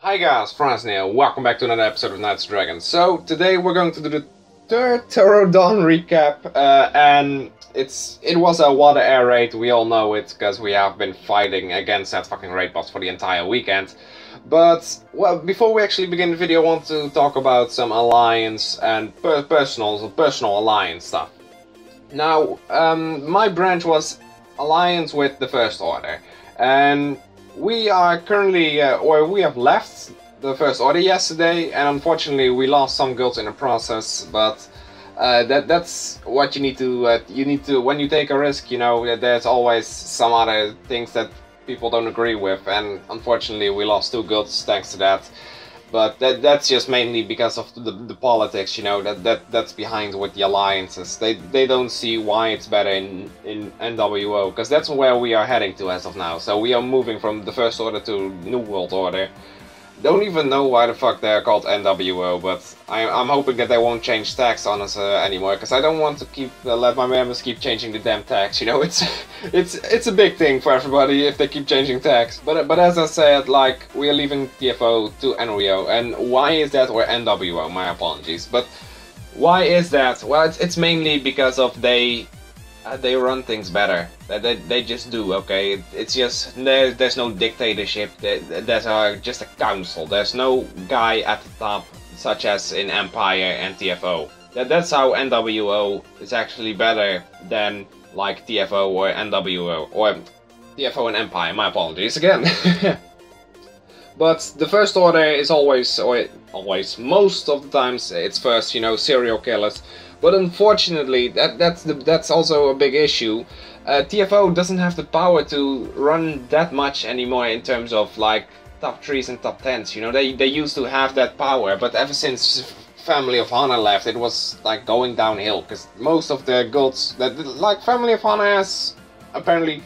Hi guys, Franz here. Welcome back to another episode of Knights & Dragons. So today we're going to do the Turturdon recap, and it was a water air raid. We all know it because we have been fighting against that fucking raid boss for the entire weekend. But well, before we actually begin the video, I want to talk about some alliance and personal alliance stuff. Now, my branch was alliance with the First Order, and we are currently, or we have left the First Order yesterday, and unfortunately we lost some guilds in the process. But that's what you need to when you take a risk. You know, there's always some other things that people don't agree with, and unfortunately we lost 2 guilds thanks to that. But that's just mainly because of the politics, you know, that's behind with the alliances. They don't see why it's better in NWO, because that's where we are heading to as of now. So we are moving from the First Order to New World Order. Don't even know why the fuck they're called NWO, but I'm hoping that they won't change tags on us anymore, because I don't want to keep let my members keep changing the damn tags. You know, it's a big thing for everybody if they keep changing tags. But as I said, like, we are leaving TFO to NREO, and why is that, or NWO? My apologies, but why is that? Well, it's mainly because of they run things better. They just do, okay? It's just, there's no dictatorship, there's just a council. There's no guy at the top, such as in Empire and TFO. That's how NWO is actually better than, like, TFO or NWO, or TFO and Empire, my apologies again. But the First Order is always, most of the times, it's first, you know, serial killers. But unfortunately, that's also a big issue. TFO doesn't have the power to run that much anymore in terms of, like, top 3s and top 10s. You know, they used to have that power, but ever since Family of Honor left, it was like going downhill. Because most of the guilds that, like, Family of Honor has, apparently,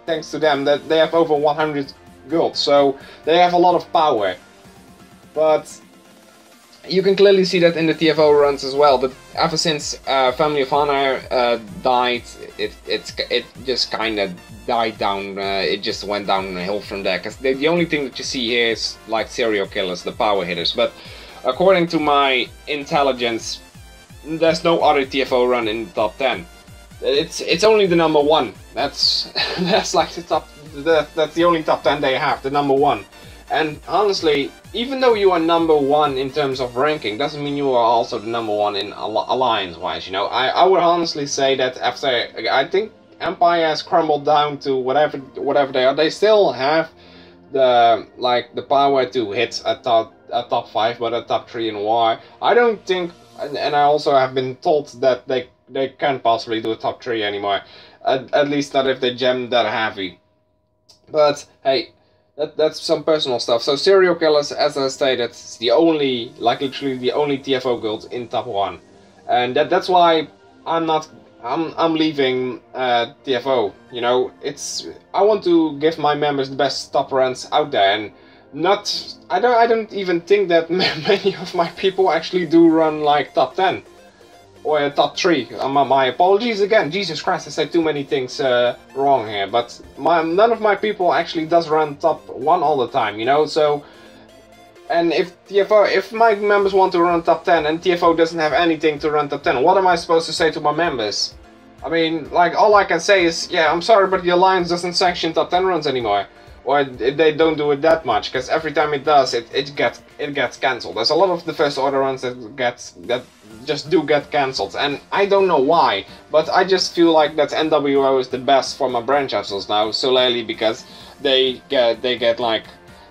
thanks to them, that they have over 100 guilds, so they have a lot of power. But you can clearly see that in the TFO runs as well, that ever since Family of Honor died, it just kind of died down, it just went downhill from there, because the only thing that you see here is, like, serial killers, the power hitters. But according to my intelligence, there's no other TFO run in the top 10. It's only the number 1. That's like the top, that's the only top 10 they have, the number 1. And honestly, even though you are number 1 in terms of ranking, doesn't mean you are also the number 1 in alliance-wise, you know. I would honestly say that after, I think Empire has crumbled down to whatever they are, they still have the, like, the power to hit a top 5, but a top 3 in war. I don't think, and I also have been told that they can't possibly do a top 3 anymore. At least not if they gem that heavy. But hey, that's some personal stuff. So serial killers, as I stated, it's the only, like, literally the only TFO guild in top 1, and that's why I'm leaving TFO. You know, I want to give my members the best top runs out there, and I don't even think that many of my people actually do run, like, top 10 or a top 3. My apologies again. Jesus Christ, I said too many things wrong here. But none of my people actually does run top 1 all the time, you know. So, and if my members want to run top 10 and TFO doesn't have anything to run top 10, what am I supposed to say to my members? I mean, like, all I can say is, yeah, I'm sorry, but the Alliance doesn't sanction top 10 runs anymore. Or they don't do it that much, because every time it does, it gets cancelled. There's a lot of the First Order runs that just do get cancelled, and I don't know why, but I just feel like that NWO is the best for my branch vessels now, solely because they get like,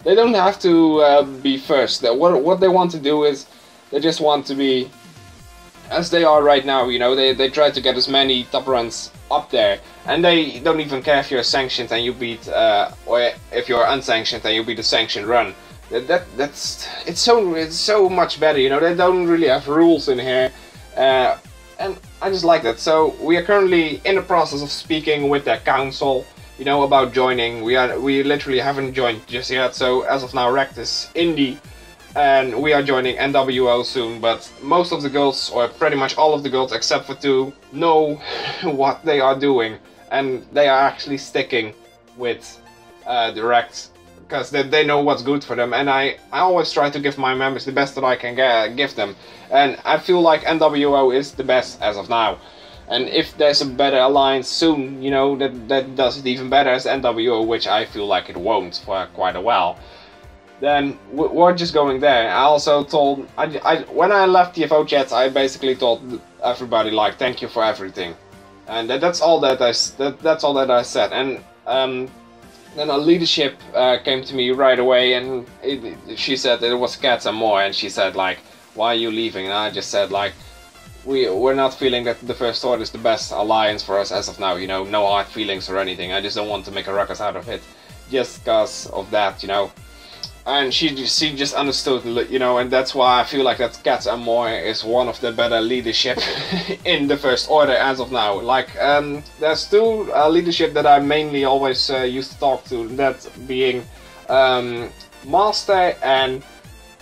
they don't have to be first. What they want to do is, they just want to be as they are right now, you know. They try to get as many top runs up there, and they don't even care if you're sanctioned and you beat, or if you're unsanctioned and you beat a sanctioned run. It's so much better, you know. They don't really have rules in here, and I just like that. So we are currently in the process of speaking with the council, you know, about joining. We literally haven't joined just yet. So as of now, Rect is indie, and we are joining NWO soon. But most of the guilds, or pretty much all of the guilds except for 2, know what they are doing, and they are actually sticking with the Rect because they know what's good for them, and I always try to give my members the best that I can give them, and I feel like NWO is the best as of now. And if there's a better alliance soon, you know, that does it even better as NWO, which I feel like it won't for quite a while, then we're just going there. I also told, when I left TFO chats, I basically told everybody like, thank you for everything, and that's all that that's all that I said. And then a leadership came to me right away, and she said that it was Cats and More, and she said like, why are you leaving? And I just said like, we're not feeling that the First Order is the best alliance for us as of now, you know, no hard feelings or anything. I just don't want to make a ruckus out of it, just because of that, you know. And she just understood, you know, and that's why I feel like that Cats and More is one of the better leadership in the First Order as of now. Like, there's two leadership that I mainly always used to talk to, that being Master and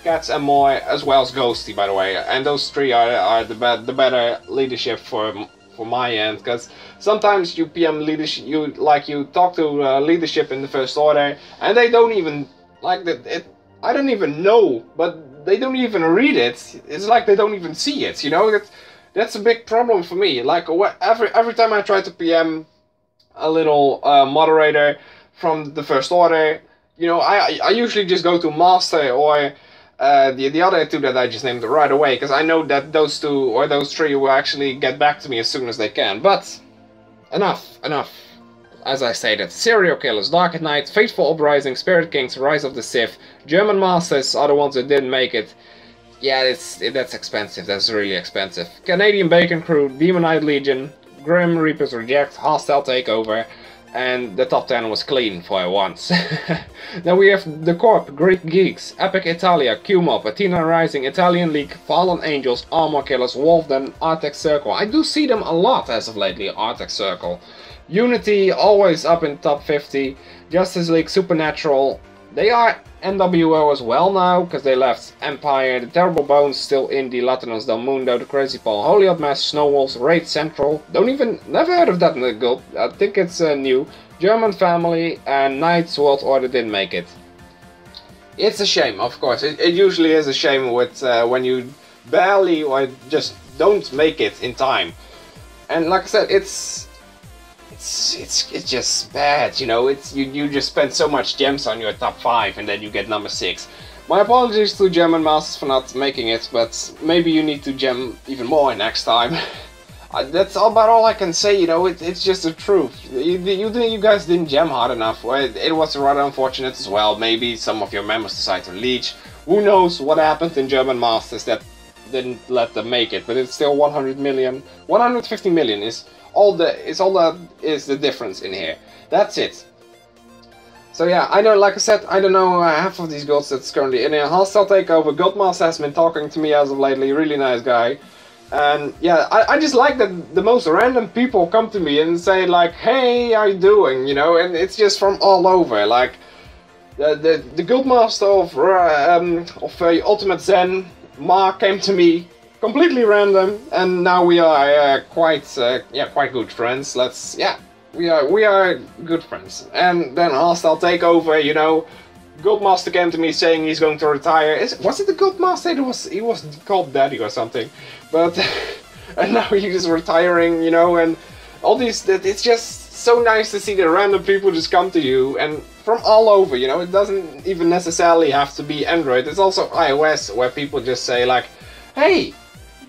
Cats and More, as well as Ghosty, by the way, and those three are the better leadership for my end, because sometimes you PM leadership, you talk to leadership in the First Order, and they don't even like that. I don't even know, but they don't even read it. It's like they don't even see it. You know, that's a big problem for me. Like every time I try to PM a little moderator from the First Order, you know, I usually just go to Master or the other two that I just named right away, because I know that those two or those three will actually get back to me as soon as they can. But enough. As I stated, Serial Killers, Dark at Night, Fateful Uprising, Spirit Kings, Rise of the Sith, German Masters are the ones that didn't make it. Yeah, that's expensive, that's really expensive. Canadian Bacon Crew, Demonite Legion, Grim Reapers Reject, Hostile Takeover, and the top 10 was clean for once. Then we have The Corp, Greek Geeks, Epic Italia, Q-Mob, Athena Rising, Italian League, Fallen Angels, Armor Killers, Wolfden, Artex Circle. I do see them a lot as of lately, Artex Circle. Unity, always up in top 50. Justice League, Supernatural. They are NWO as well now, because they left Empire. The Terrible Bones still indie. Latinos Del Mundo, The Crazy Paul, Holy Odd Mass, Snowwolves, Raid Central. Never heard of that in the guild. I think it's new. German Family and Knights World Order didn't make it. It's a shame, of course. It usually is a shame with when you barely or just don't make it in time. And like I said, it's just bad, you know. You just spend so much gems on your top 5 and then you get number 6. My apologies to German Masters for not making it, but maybe you need to gem even more next time. That's about all I can say, you know. It's just the truth. You guys didn't gem hard enough. Well, it was rather unfortunate as well. Maybe some of your members decided to leech. Who knows what happened in German Masters that didn't let them make it, but it's still 100 million. 150 million is all that is the difference in here. That's it. So yeah, I know, like I said, I don't know half of these guilds that's currently in here. Hostile Takeover, Guildmaster has been talking to me as of lately, really nice guy. And yeah, I just like that the most random people come to me and say like, hey, how you doing, you know, and it's just from all over. Like, the Guildmaster of Ultimate Zen, Mark, came to me, completely random, and now we are quite good friends. We are good friends. And then Hostile Takeover, you know, Guildmaster came to me saying he's going to retire. Was it the Guildmaster? He was called Daddy or something. But and now he's retiring, you know, and all these. It's just so nice to see that random people just come to you and from all over, you know. It doesn't even necessarily have to be Android. It's also iOS, where people just say like, hey,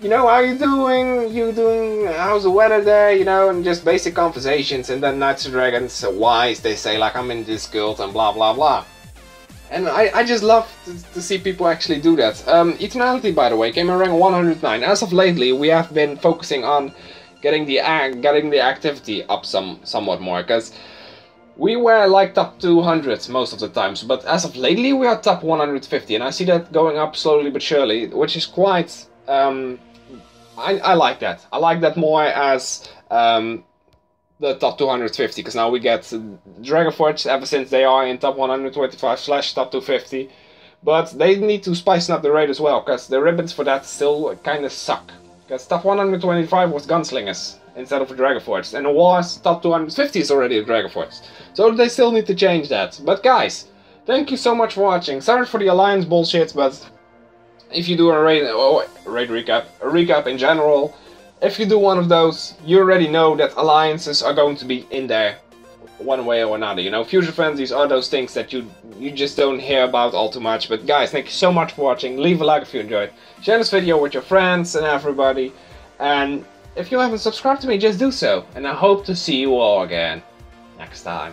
you know, how you doing? How's the weather there? You know, and just basic conversations. And then Knights of Dragons, wise, they say like, I'm in this guild and blah blah blah. And I just love to see people actually do that. Eternality, by the way, came in rank 109. As of lately, we have been focusing on getting the activity up somewhat more, because we were like top 200 most of the times, but as of lately we are top 150, and I see that going up slowly but surely, which is quite. I like that. I like that more as the top 250, because now we get Dragonforge ever since they are in top 125/top 250. But they need to spice up the raid as well, because the ribbons for that still kind of suck. Because top 125 was Gunslingers instead of a Dragonforge, and the Wars top 250 is already a Dragonforge. So they still need to change that. But guys, thank you so much for watching. Sorry for the alliance bullshit, but if you do a recap in general, if you do one of those, you already know that alliances are going to be in there one way or another. You know, fusion frenzies are those things that you just don't hear about all too much. But guys, thank you so much for watching. Leave a like if you enjoyed. Share this video with your friends and everybody. And if you haven't subscribed to me, just do so. And I hope to see you all again next time.